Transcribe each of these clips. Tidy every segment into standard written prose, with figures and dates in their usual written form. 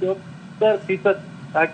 74%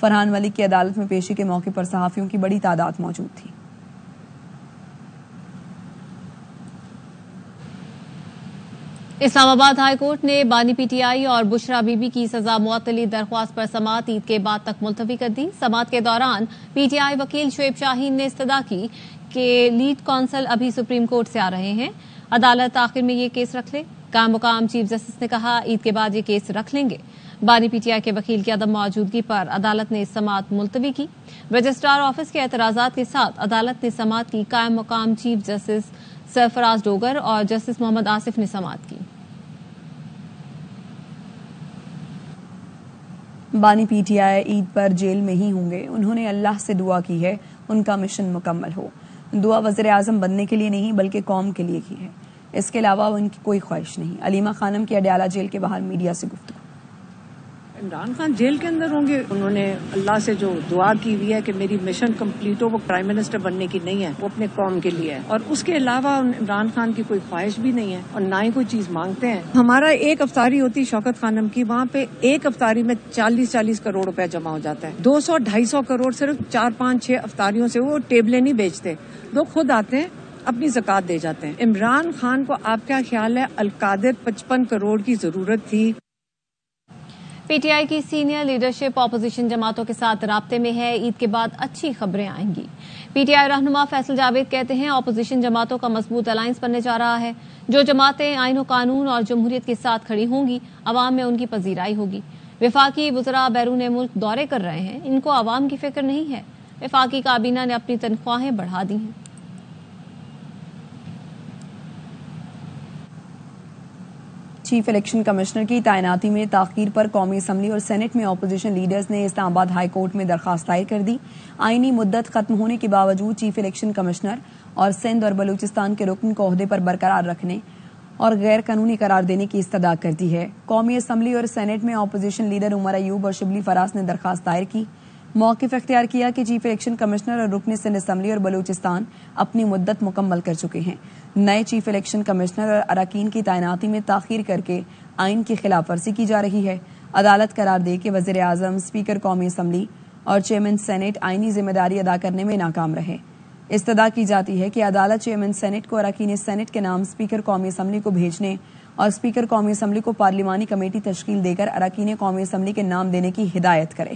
فرحان ملک کی عدالت میں پیشی کے موقع پر صحافیوں کی بڑی تعداد موجود تھی۔ اسلام آباد ہائی کورٹ نے بانی پی ٹی آئی اور بشرا بی بی کی سزا معطلی درخواست پر سماعت عید کے بعد تک ملتوی کر دی۔ سماعت کے دوران پی ٹی آئی وکیل شعیب شاہین نے استدعا کی کہ لیڈ کونسل ابھی سپریم کورٹ سے آ رہے ہیں، عدالت آخر میں یہ کیس رکھ لے۔ قائم مقام چیف جسٹس نے کہا عید کے بعد یہ کیس رکھ لیں گے۔ بانی پی ٹی آئی کے وکیل کی عدم موجودگی پر عدالت نے سماعت ملتوی کی۔ رجسٹرار آفس کے اعتراضات کے ساتھ عدالت نے سماعت کی۔ قائم مقام چیف جسٹس سرفراز ڈوگر اور جسٹس محمد آصف نے سماعت کی۔ بانی P T I Eid per jail میں ہی ہوں گے۔ انہوں نے اللہ سے دعا کی ہے ان کا مشن مکمل ہو۔ دعا وزیر اعظم بننے کے لیے نہیں بلکہ قوم کے لیے کی ہے، اس کے علاوہ ان کی کوئی خواہش نہیں۔ علیمہ خانم کی اڈیالہ جیل کے باہر میڈیا سے گفتگو۔ عمران خان جیل کے اندر ہوں گے، انہوں نے اللہ سے جو دعا کی ہوئی ہے کہ میری مشن کمپلیٹ ہو، وہ پرائم منسٹر بننے کی نہیں ہے، وہ اپنے قوم کے لیے ہے، اور اس کے علاوہ عمران خان کی کوئی خواہش بھی نہیں ہے اور نہ ہی کوئی چیز مانگتے ہیں۔ ہمارا ایک افطاری ہوتی شوکت خانم کی، وہاں پہ ایک افطاری میں 40 کروڑ روپے جمع ہو جاتا ہے۔ 200-250 کروڑ صرف 4-5-6 افطاریوں سے، وہ ٹیبلیں نہیں بیچتے، لوگ خود آتے ہیں اپنی زکوٰۃ دے جاتے ہیں۔ عمران خان کو آپ کیا خیال ہے القادر 55 کروڑ کی ضرورت تھی؟ پی ٹی آئی کی سینئر لیڈرشپ اپوزیشن جماعتوں کے ساتھ رابطے میں ہے، عید کے بعد اچھی خبریں آئیں گی۔ پی ٹی آئی رہنما فیصل جاوید کہتے ہیں اپوزیشن جماعتوں کا مضبوط الائنس بننے جا رہا ہے۔ جو جماعتیں آئین و قانون اور جمہوریت کے ساتھ کھڑی ہوں گی، عوام میں ان کی پذیرائی ہوگی۔ وفاقی وزراء بیرون ملک دورے کر رہے ہیں، ان کو عوام کی فکر نہیں ہے۔ وفاقی کابینہ نے اپنی تنخواہیں بڑھا دی ہیں۔ چیف الیکشن کمشنر کی تعیناتی میں تاخیر پر قومی اسمبلی اور سینٹ میں اپوزیشن لیڈرز نے اسلام آباد ہائی کورٹ میں درخواست دائر کر دی۔ آئینی مدت ختم ہونے کے باوجود چیف الیکشن کمشنر اور سندھ اور بلوچستان کے رکن کو عہدے پر برقرار رکھنے اور غیر قانونی قرار دینے کی استدعا کر دی ہے۔ قومی اسمبلی اور سینٹ میں اپوزیشن لیڈر عمر ایوب اور شبلی فراز نے درخواست دائر کی، موقف اختیار کیا کہ چیف الیکشن کمشنر اور رکن سندھ اسمبلی اور بلوچستان اپنی مدت مکمل کر چکے ہیں۔ نئے چیف الیکشن کمشنر اور اراکین کی تعیناتی میں تاخیر کر کے آئین کی خلاف ورزی کی جا رہی ہے۔ عدالت قرار دے کہ وزیر اعظم، اسپیکر قومی اسمبلی اور چیئرمین سینٹ آئینی ذمہ داری ادا کرنے میں ناکام رہے۔ استدعا کی جاتی ہے کہ عدالت چیئرمین سینٹ کو اراکین سینٹ کے نام اسپیکر قومی اسمبلی کو بھیجنے اور اسپیکر قومی اسمبلی کو پارلیمانی کمیٹی تشکیل دے کر اراکین قومی اسمبلی کے نام دینے کی ہدایت کرے۔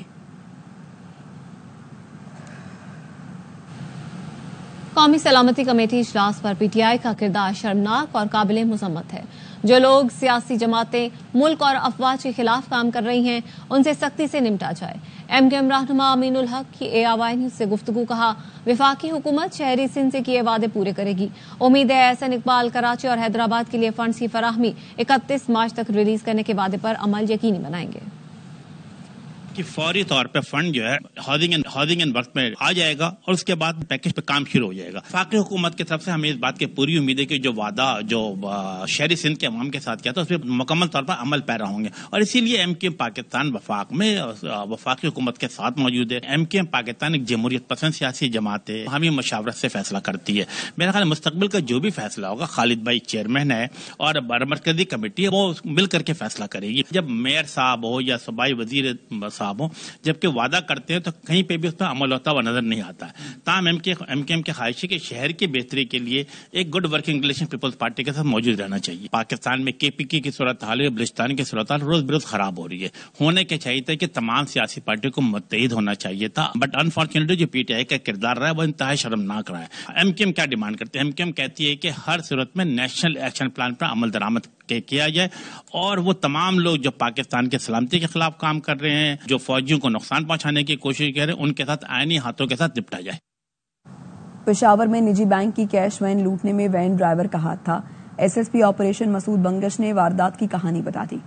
قومی سلامتی کمیٹی اجلاس پر پی ٹی آئی کا کردار شرمناک اور قابل مذمت ہے۔ جو لوگ سیاسی جماعتیں ملک اور افواج کے خلاف کام کر رہی ہیں، ان سے سختی سے نمٹا جائے۔ ایم کیو ایم رہنما امین الحق کی ARY نیوز سے گفتگو۔ کہا وفاقی حکومت شہری سندھ سے کیے وعدے پورے کرے گی۔ امید ہے احسن اقبال کراچی اور حیدرآباد کے لیے فنڈز کی فراہمی 31 مارچ تک ریلیز کرنے کے وعدے پر عمل یقینی بنائیں گے کہ فوری طور پہ فنڈ جو ہے ہاؤسنگ اینڈ ورک میں آ جائے گا اور اس کے بعد پیکج پہ کام شروع ہو جائے گا۔ وفاقی حکومت کی طرف سے ہمیں اس بات کی پوری امید ہے کہ جو وعدہ جو شہری سندھ کے عوام کے ساتھ کیا تھا اس پہ مکمل طور پر عمل پیرا ہوں گے، اور اسی لیے ایم کیو ایم پاکستان وفاق میں وفاقی حکومت کے ساتھ موجود ہے۔ ایم کیو ایم پاکستان ایک جمہوریت پسند سیاسی جماعت ہے، ہمیں مشاورت سے فیصلہ کرتی ہے۔ میرا خیال مستقبل کا جو بھی فیصلہ ہوگا، خالد بھائی چیئرمین ہے اور مرکزی کمیٹی ہے، وہ مل کر کے فیصلہ کرے گی۔ جب میئر صاحب ہو یا صوبائی وزیر صاحب ہو، جب کہ وعدہ کرتے ہیں تو کہیں پہ بھی اس پر عمل ہوتا ہوا نظر نہیں آتا ہے۔ تاہم ایم کیو ایم کی خواہش ہے کہ شہر کی بہتری کے لیے ایک good working relation Peoples Party کے ساتھ موجود رہنا چاہیے۔ پاکستان میں KPK کی صورتحال ہے، بلوچستان کی صورتحال روز بروز خراب ہو رہی ہے۔ ہونے کے چاہیے تھا کہ تمام سیاسی پارٹیوں کو متحد ہونا چاہیے تھا، بٹ انفارچونیٹلی جو PTI کا کردار رہا ہے وہ انتہائی شرمناک رہا ہے۔ ایم کیو ایم کیا ڈیمانڈ کرتے ہیں؟ ایم کیو ایم کہتی ہے کہ ہر صورت میں نیشنل ایکشن پلان پر عمل درآمد کیا جائے، اور وہ تمام لوگ جو پاکستان کے سلامتی کے خلاف کام کر رہے ہیں، جو فوجیوں کو نقصان پہنچانے کی کوشش کر رہے ہیں، ان کے ساتھ آئینی ہاتھوں کے ساتھ نپٹا جائے۔ پشاور میں نجی بینک کی کیش وین لوٹنے میں وین ڈرائیور کا ہاتھ تھا۔ SSP آپریشن مسعود بنگش نے واردات کی کہانی بتا دی۔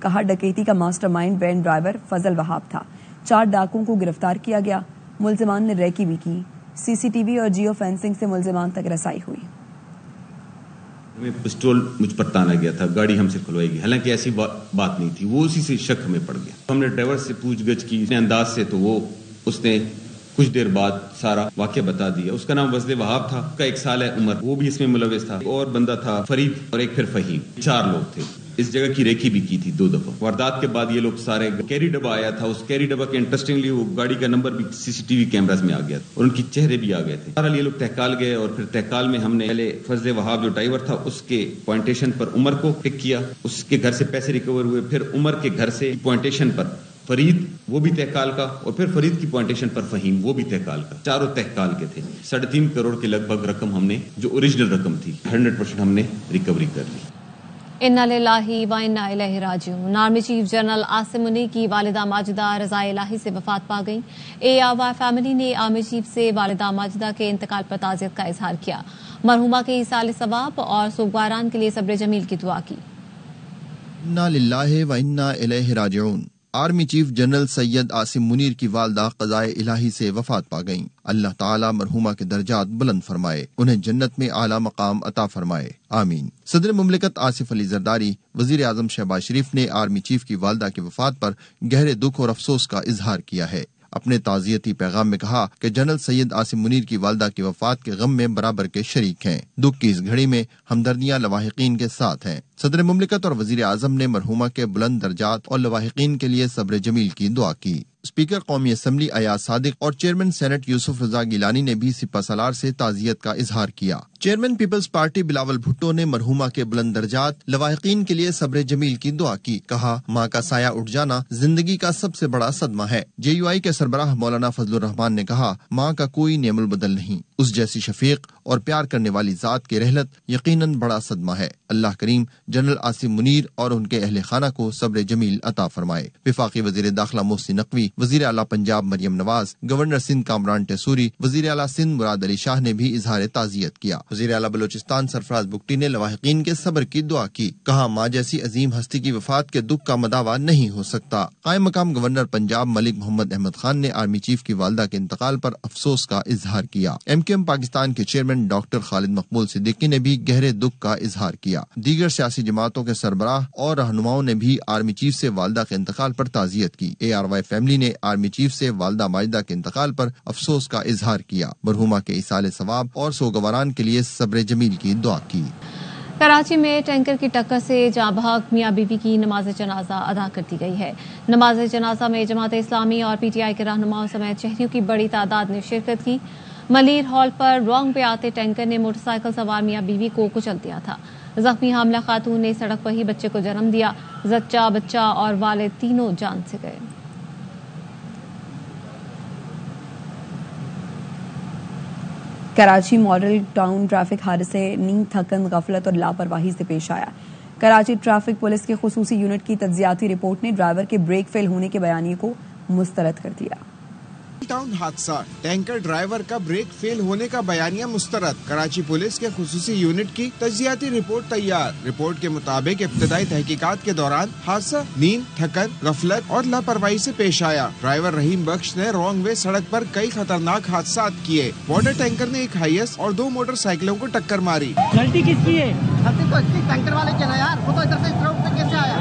کہا ڈکیتی کا ماسٹر مائنڈ وین ڈرائیور فضل وہاب تھا۔ 4 ڈاکوؤں کو گرفتار کیا گیا، ملزمان نے ریکی بھی کی۔ CCTV اور جیو فینسنگ سے ملزمان تک رسائی ہوئی۔ ہمیں پسٹول مجھ پر تانا گیا تھا، گاڑی ہم سے کھلوائی گئی، حالانکہ ایسی بات نہیں تھی، وہ اسی سے شک ہمیں پڑ گیا۔ ہم نے ڈرائیور سے پوچھ گچھ کی انداز سے، تو وہ اس نے کچھ دیر بعد سارا واقعہ بتا دیا. اس کا نام وزل وہاب تھا, اس کا 1 سال ہے عمر, وہ بھی اس میں ملوث تھا. اور بندہ تھا فرید اور ایک پھر فہیم, 4 لوگ تھے. اس جگہ کی ریکی بھی کی تھی 2 دفعہ. واردات کے بعد یہ لوگ سارے, کیری ڈبہ آیا تھا, اس کیری ڈبہ کے انٹرسٹنگلی وہ گاڑی کا نمبر بھی CCTV کیمراز میں آ گیا اور ان کی چہرے بھی آ گئے تھے. بہرحال یہ لوگ تہکال گئے اور پھر تہکال میں ہم نے پہلے فضل وہاب جو ڈرائیور تھا اس کے پوائنٹیشن پر عمر کو پک کیا, اس کے گھر سے پیسے ریکور ہوئے. پھر عمر کے گھر سے پوائنٹیشن پر فرید, وہ بھی تہکال کا, اور پھر فرید کی پوائنٹیشن پر فہیم, وہ بھی تہکال کا. چاروں تہکال کے تھے. 3.5 کروڑ کے لگ بھگ رقم ہم نے, جو اوریجنل رقم تھی, 100% ہم نے ریکوری کر لی. انا للہ و انا الیہ راجعون. Army chief general Asim Munir کی والدہ ماجدہ رضائے الہی سے وفات پا گئیں. ARY فیملی نے آرمی چیف سے والدہ ماجدہ کے انتقال پر تعزیت کا اظہار کیا. مرحومہ کے ایصال ثواب اور سوگواران کے لیے صبر جمیل کی دعا کی. انا للہ و انا الیہ راجعون. Army chief general Syed Asim Munir کی والدہ قضائے الہی سے وفات پا گئیں. اللہ تعالی مرحومہ کے درجات بلند فرمائے, انہیں جنت میں اعلیٰ مقام عطا فرمائے, آمین. صدر مملکت آصف علی زرداری, وزیر اعظم شہباز شریف نے آرمی چیف کی والدہ کی وفات پر گہرے دکھ اور افسوس کا اظہار کیا ہے. اپنے تعزیتی پیغام میں کہا کہ جنرل سید عاصم منیر کی والدہ کی وفات کے غم میں برابر کے شریک ہیں. دکھ کی اس گھڑی میں ہمدردیاں لواحقین کے ساتھ ہیں. صدر مملکت اور وزیر اعظم نے مرحومہ کے بلند درجات اور لواحقین کے لیے صبر جمیل کی دعا کی. اسپیکر قومی اسمبلی ایاز صادق اور چیئرمین سینٹ یوسف رضا گیلانی نے بھی سپہ سالار سے تعزیت کا اظہار کیا. چیئرمین پیپلز پارٹی بلاول بھٹو نے مرحومہ کے بلند درجات لواحقین کے لیے صبر جمیل کی دعا کی. کہا, ماں کا سایہ اٹھ جانا زندگی کا سب سے بڑا صدمہ ہے. JUI کے سربراہ مولانا فضل الرحمان نے کہا, ماں کا کوئی نعم البدل نہیں, اس جیسی شفیق اور پیار کرنے والی ذات کی رحلت یقیناً بڑا صدمہ ہے. اللہ کریم جنرل عاصم منیر اور ان کے اہل خانہ کو صبر جمیل عطا فرمائے. وفاقی وزیر داخلہ محسن نقوی, وزیر اعلیٰ پنجاب مریم نواز, گورنر سندھ کامران ٹیسوری, وزیر اعلیٰ سندھ مراد علی شاہ نے بھی اظہار تعزیت کیا. وزیر اعلیٰ بلوچستان سرفراز بگٹی نے لواحقین کے صبر کی دعا کی. کہا, ماں جیسی عظیم ہستی کی وفات کے دکھ کا مداوع نہیں ہو سکتا. قائم مقام گورنر پنجاب ملک محمد احمد خان نے آرمی چیف کی والدہ کے انتقال پر افسوس کا اظہار کیا. MQM پاکستان کے چیئرمین ڈاکٹر خالد مقبول صدیقی نے بھی گہرے دکھ کا اظہار کیا. دیگر سیاسی جماعتوں کے سربراہ اور رہنماؤں نے بھی آرمی چیف سے والدہ کے انتقال پر تعزیت کی. ARY فیملی نے آرمی چیف سے والدہ ماجدہ کے انتقال پر افسوس کا اظہار کیا. مرحومہ کے ایصال ثواب اور سوگواران کے لیے صبر جمیل کی دعا کی. کراچی میں ٹینکر کی ٹکر سے جاں بحق میاں بیوی کی نماز جنازہ ادا کر دی گئی ہے. نماز جنازہ میں جماعت اسلامی اور PTI کے رہنماؤں سمیت شہریوں کی بڑی تعداد نے شرکت کی. ملیر ہال پر رونگ پہ آتے ٹینکر نے موٹر سائیکل سوار میاں بیوی کو کچل دیا تھا. زخمی حاملہ خاتون نے سڑک پر ہی بچے کو جنم دیا. زچہ, بچہ اور والد تینوں جان سے گئے. کراچی ماڈل ٹاؤن ٹریفک حادثے نیند, تھکن, غفلت اور لاپرواہی سے پیش آیا. کراچی ٹریفک پولیس کی خصوصی یونٹ کی تجزیاتی رپورٹ نے ڈرائیور کے بریک فیل ہونے کے بیانیے کو مسترد کر دیا. ٹاؤن حادثہ, ٹینکر ڈرائیور کا بریک فیل ہونے کا بیانیہ مسترد. کراچی پولیس کے خصوصی یونٹ کی تجزیاتی رپورٹ تیار. رپورٹ کے مطابق ابتدائی تحقیقات کے دوران حادثہ نیند, تھکن, غفلت اور لاپرواہی سے پیش آیا. ڈرائیور رحیم بخش نے رانگ وے سڑک پر کئی خطرناک حادثات کیے. واٹر ٹینکر نے ایک ہائیس اور 2 موٹر سائیکلوں کو ٹکر ماری. غلطی کس کی ہے؟ غلطی تو ٹینکر والے کی ہے یار, وہ تو ادھر سے اس روڈ پہ کیسے آیا؟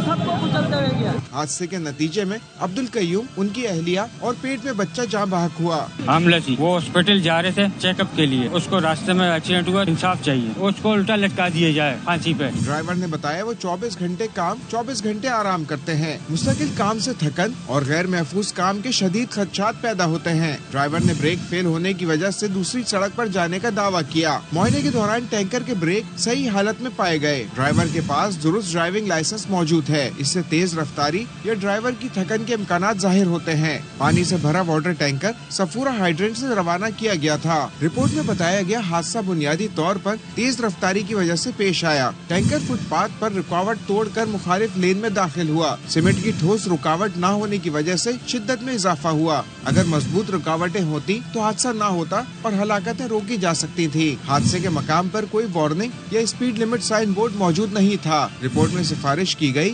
سب کو کچلتے ہوئے گیا. حادثے کے نتیجے میں عبد القیوم, ان کی اہلیہ اور پیٹ میں بچہ جاں بحق ہوا. حاملہ تھی, وہ ہاسپٹل جا رہے تھے چیک اپ کے لیے, اس کو راستے میں ایکسیڈنٹ ہوا. انصاف چاہیے, اس کو الٹا لٹکا دیے جائے پھانسی پہ. ڈرائیور نے بتایا وہ 24 گھنٹے کام 24 گھنٹے آرام کرتے ہیں. مستقل کام سے تھکن اور غیر محفوظ کام کے شدید خدشات پیدا ہوتے ہیں. ڈرائیور نے بریک فیل ہونے کی وجہ سے دوسری سڑک پر جانے کا دعویٰ کیا. معائنے کے دوران ٹینکر کے بریک صحیح حالت میں پائے گئے. ڈرائیور کے پاس درست ڈرائیونگ لائسنس موجود ہے. اس سے تیز رفتاری یا ڈرائیور کی تھکن کے امکانات ظاہر ہوتے ہیں. پانی سے بھرا واٹر ٹینکر صفورہ ہائیڈرنٹ سے روانہ کیا گیا تھا. رپورٹ میں بتایا گیا حادثہ بنیادی طور پر تیز رفتاری کی وجہ سے پیش آیا. ٹینکر فٹ پاتھ پر رکاوٹ توڑ کر مخالف لین میں داخل ہوا. سیمنٹ کی ٹھوس رکاوٹ نہ ہونے کی وجہ سے شدت میں اضافہ ہوا. اگر مضبوط رکاوٹیں ہوتی تو حادثہ نہ ہوتا اور ہلاکتیں روکی جا سکتی تھی. حادثے کے مقام پر کوئی وارننگ یا اسپیڈ لمٹ سائن بورڈ موجود نہیں تھا. رپورٹ میں سفارش کی گئی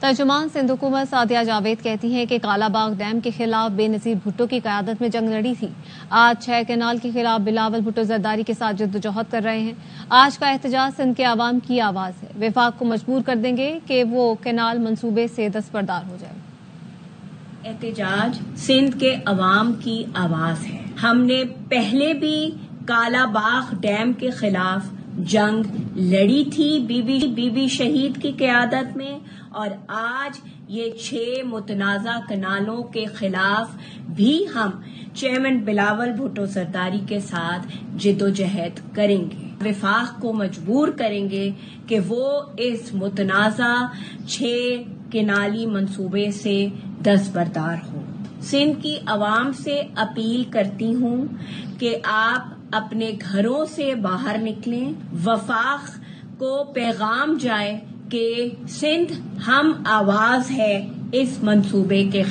ترجمان سندھ حکومت سعدیہ جاوید کہتی ہیں کہ کالا باغ ڈیم کے خلاف بے نظیر بھٹو کی قیادت میں جنگ لڑی تھی. آج 6 کینال کے خلاف بلاول بھٹو زرداری کے ساتھ جدوجہد کر رہے ہیں. آج کا احتجاج سندھ کے عوام کی آواز ہے. وفاق کو مجبور کر دیں گے کہ وہ کینال منصوبے سے دستبردار ہو جائے. احتجاج سندھ کے عوام کی آواز ہے. ہم نے پہلے بھی کالا باغ ڈیم کے خلاف جنگ لڑی تھی بی بی شہید کی قیادت میں، اور آج یہ 6 متنازع کنالوں کے خلاف بھی ہم چیئرمین بلاول بھٹو زرداری کے ساتھ جدوجہد کریں گے. وفاق کو مجبور کریں گے کہ وہ اس متنازع 6 کنالی منصوبے سے دستبردار ہو. سندھ کی عوام سے اپیل کرتی ہوں کہ آپ اپنے گھروں سے باہر نکلیں. وفاق کو پیغام جائے کہ سندھ ہم آواز ہے اس منصوبے کے.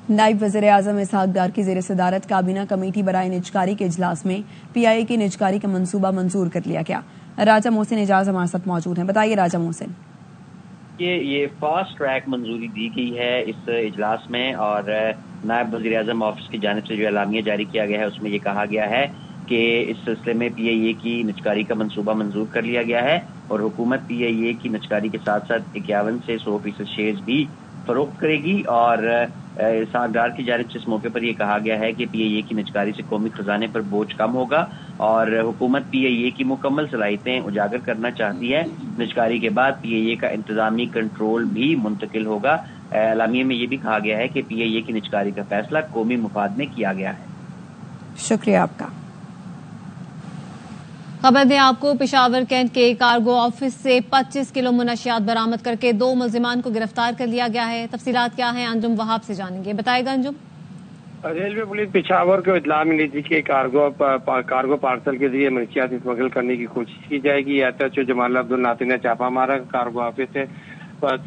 نائب وزیر اعظم اسحاق ڈار کی زیر صدارت کابینہ کمیٹی برائے نجکاری کے اجلاس میں پی آئی اے کی نجکاری کا منصوبہ منظور کر لیا گیا. راجہ محسن اعجاز ہمارے ساتھ موجود ہیں. بتائیے راجہ محسن. یہ فاسٹ ٹریک منظوری دی گئی ہے اس اجلاس میں، اور نائب وزیر اعظم آفس کی جانب سے جو اعلامیہ جاری کیا گیا ہے اس میں یہ کہا گیا ہے کہ اس سلسلے میں پی ائی اے کی نجکاری کا منصوبہ منظور کر لیا گیا ہے، اور حکومت پی ائی اے کی نجکاری کے ساتھ ساتھ 51 سے 100% شیئرز بھی فروخت کرے گی. اور اسحاق ڈار کی جانب سے اس موقع پر یہ کہا گیا ہے کہ پی ائی اے کی نجکاری سے قومی خزانے پر بوجھ کم ہوگا، اور حکومت پی ائی اے کی مکمل صلاحیتیں اجاگر کرنا چاہتی ہے. نجکاری کے بعد پی ائی اے کا انتظامی کنٹرول بھی منتقل ہوگا. اعلامیے میں یہ بھی کہا گیا ہے کہ پی ائی اے کی نجکاری کا فیصلہ قومی مفاد میں کیا گیا ہے. شکریہ آپ کا. خبر دیں آپ کو، پشاور کینٹ کے کارگو آفس سے 25 کلو منشیات برآمد کر کے 2 ملزمان کو گرفتار کر لیا گیا ہے. تفصیلات کیا ہیں انجم وہاب سے جانیں گے. بتائے گا انجم. ریلوے پولیس پشاور کو اطلاع ملی تھی کہ کارگو پارسل کے ذریعے منشیات اسمگل کرنے کی کوشش کی جائے گی. ایس ایچ او جمال عبد الناصر نے چھاپا مارا. کارگو آفس سے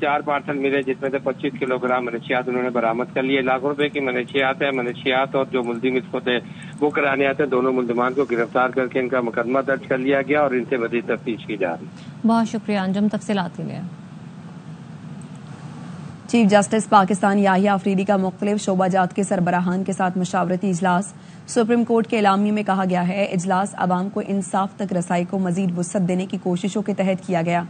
4 پارسل ملے جس میں سے 25 کلو گرام منشیات انہوں نے برآمد کر لیے. لاکھوں روپے کی منشیات اور جو ملزم اس کو تھے وہ کرانے آتے دونوں ملزمان کو گرفتار کر کے ان کا مقدمہ درج کر لیا گیا اور ان سے مزید تفتیش کی جا رہی ہے. بہت شکریہ انجم تفصیلات کے لیے. چیف جسٹس پاکستان یاحیہ افریدی کا مختلف شعبہ جات کے سربراہان کے ساتھ مشاورتی اجلاس. سپریم کورٹ کے اعلامیے میں کہا گیا ہے اجلاس عوام کو انصاف تک رسائی کو مزید وسعت دینے کی کوششوں کے تحت کیا گیا.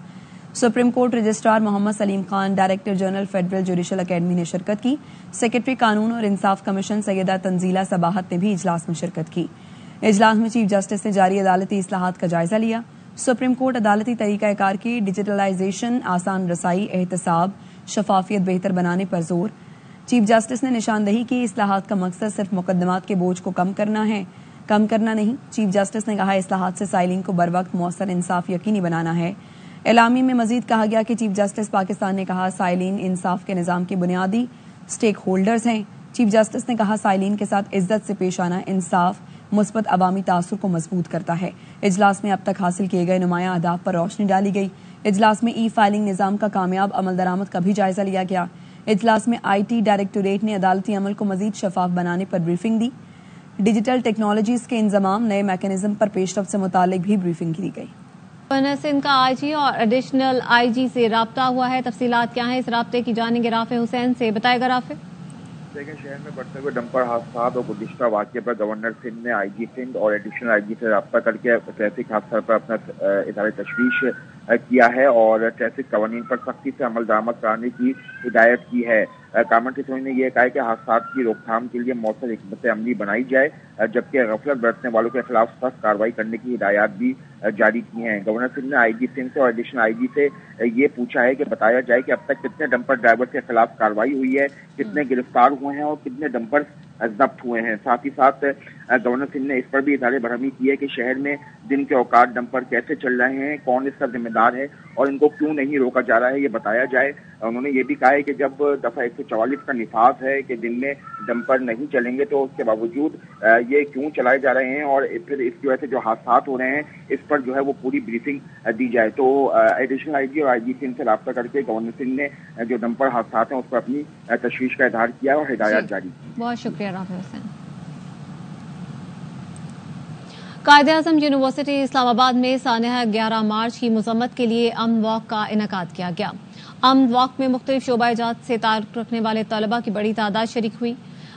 Supreme Court registrar Muhammad Salim Khan, director general federal judicial academy نے شرکت کی. سیکرٹری قانون اور انصاف کمیشن سیدہ تنزیلہ صباحت نے بھی اجلاس میں شرکت کی. اجلاس میں چیف جسٹس نے جاری عدالتی اصلاحات کا جائزہ لیا. سپریم کورٹ عدالتی طریقہ کار کی ڈیجیٹلائزیشن، آسان رسائی، احتساب، شفافیت بہتر بنانے پر زور. چیف جسٹس نے نشاندہی کی اصلاحات کا مقصد صرف مقدمات کے بوجھ کو کم کرنا نہیں. چیف جسٹس نے کہا اصلاحات سے سائلین کو بروقت مؤثر انصاف یقینی بنانا ہے. اعلامیے میں مزید کہا گیا کہ چیف جسٹس پاکستان نے کہا سائلین انصاف کے نظام کے بنیادی سٹیک ہولڈرز ہیں. چیف جسٹس نے کہا سائلین کے ساتھ عزت سے پیش آنا انصاف مثبت عوامی تاثر کو مضبوط کرتا ہے. اجلاس میں اب تک حاصل کیے گئے نمایاں اہداف پر روشنی ڈالی گئی. اجلاس میں ای فائلنگ نظام کا کامیاب عمل درآمد کا بھی جائزہ لیا گیا. اجلاس میں آئی ٹی ڈائریکٹوریٹ نے عدالتی عمل کو مزید شفاف بنانے پر بریفنگ دی. ڈیجیٹل ٹیکنالوجیز کے انضمام، نئے میکانزم پر پیش رفت سے متعلق بھی بریفنگ کی گئی. گورنر سندھ کا آئی جی اور ایڈیشنل آئی جی سے رابطہ ہوا ہے. تفصیلات کیا ہیں اس رابطے کی جانیں گے رافع حسین سے. بتائے گا رافع. دیکھیں، شہر میں بڑھتے ہوئے ڈمپر حادثات اور گزشتہ واقعے پر گورنر سندھ نے آئی جی سندھ اور ایڈیشنل آئی جی سے رابطہ کر کے ٹریفک حادثات پر اپنا اظہار تشویش کیا ہے اور ٹریفک قوانین پر سختی سے عمل درآمد کرانے کی ہدایت کی ہے. کامنٹری سوئی نے یہ کہا ہے کہ حادثات کی روک تھام کے لیے مؤثر حکمت عملی بنائی جائے، جبکہ غفلت برتنے والوں کے خلاف سخت کارروائی کرنے کی ہدایات بھی جاری کی ہیں. گورنر سندھ نے آئی جی سندھ سے اور ایڈیشنل آئی جی سے یہ پوچھا ہے کہ بتایا جائے کہ اب تک کتنے ڈمپر ڈرائیور کے خلاف کارروائی ہوئی ہے، کتنے گرفتار ہوئے ہیں اور کتنے ڈمپر ضبط ہوئے ہیں. ساتھ ہی ساتھ گورنر سندھ نے اس پر بھی اظہار برہمی کی ہے کہ شہر میں دن کے اوقات ڈمپر کیسے چل رہے ہیں، کون اس کا ذمہ دار ہے اور ان کو کیوں نہیں روکا جا رہا ہے، یہ بتایا جائے. انہوں نے یہ بھی کہا ہے کہ جب دفعہ 144 کا نفاذ ہے کہ دن میں ڈمپر نہیں چلیں گے تو اس کے باوجود یہ کیوں چلائے جا رہے ہیں اور پھر اس کی وجہ سے جو حادثات ہو رہے ہیں اس پر جو ہے وہ پوری بریفنگ دی جائے. تو ایڈیشنل آئی جی اور آئی جی سندھ سے رابطہ کر کے گورنر سندھ نے جو ڈمپر حادثات ہیں اس پر اپنی تشویش کا اظہار کیا اور ہدایات جاری کی. بہت شکریہ رافع حسین. قائد اعظم یونیورسٹی اسلام آباد میں سانحہ 11 مارچ کی مذمت کے لیے امن واک کا انعقاد کیا گیا. امن واک میں مختلف شعبہ جات سے تعلق رکھنے والے طلباء کی بڑی تعداد شریک ہوئی.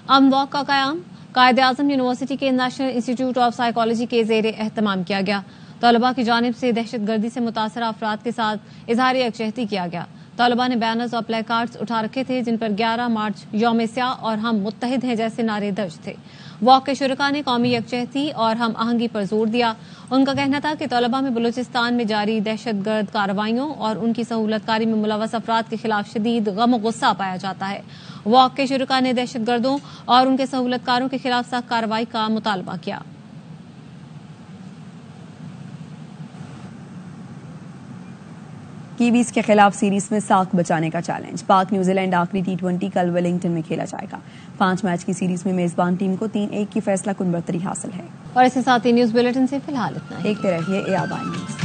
امن واک کا قیام قائد اعظم یونیورسٹی کے نیشنل انسٹیٹیوٹ آف سائیکالوجی کے زیر اہتمام کیا گیا. طلباء کی جانب سے دہشت گردی سے متاثرہ افراد کے ساتھ اظہار یکجہتی کیا گیا. طلباء نے بینرز اور پلے کارڈز اٹھا رکھے تھے جن پر 11 مارچ یوم سیاہ اور ہم متحد ہیں جیسے نعرے درج تھے. واک کے شرکاء نے قومی یکجہتی اور ہم آہنگی پر زور دیا. ان کا کہنا تھا کہ طلباء میں بلوچستان میں جاری دہشت گرد کارروائیوں اور ان کی سہولت کاری میں ملوث افراد کے خلاف شدید غم و غصہ پایا جاتا ہے. واک کے شرکاء نے دہشت گردوں اور ان کے سہولت کاروں کے خلاف سخت کارروائی کا مطالبہ کیا. کیویز کے خلاف سیریز میں ساکھ بچانے کا چیلنج. پاک نیوزی لینڈ آخری T20 کل ویلنگٹن میں کھیلا جائے گا. 5 میچ کی سیریز میں میزبان ٹیم کو 3-1 کی فیصلہ کن برتری حاصل ہے. اور اس کے ساتھ ہی نیوز بلیٹن سے فی الحال اتنا ہی. دیکھتے رہیے AR نیوز.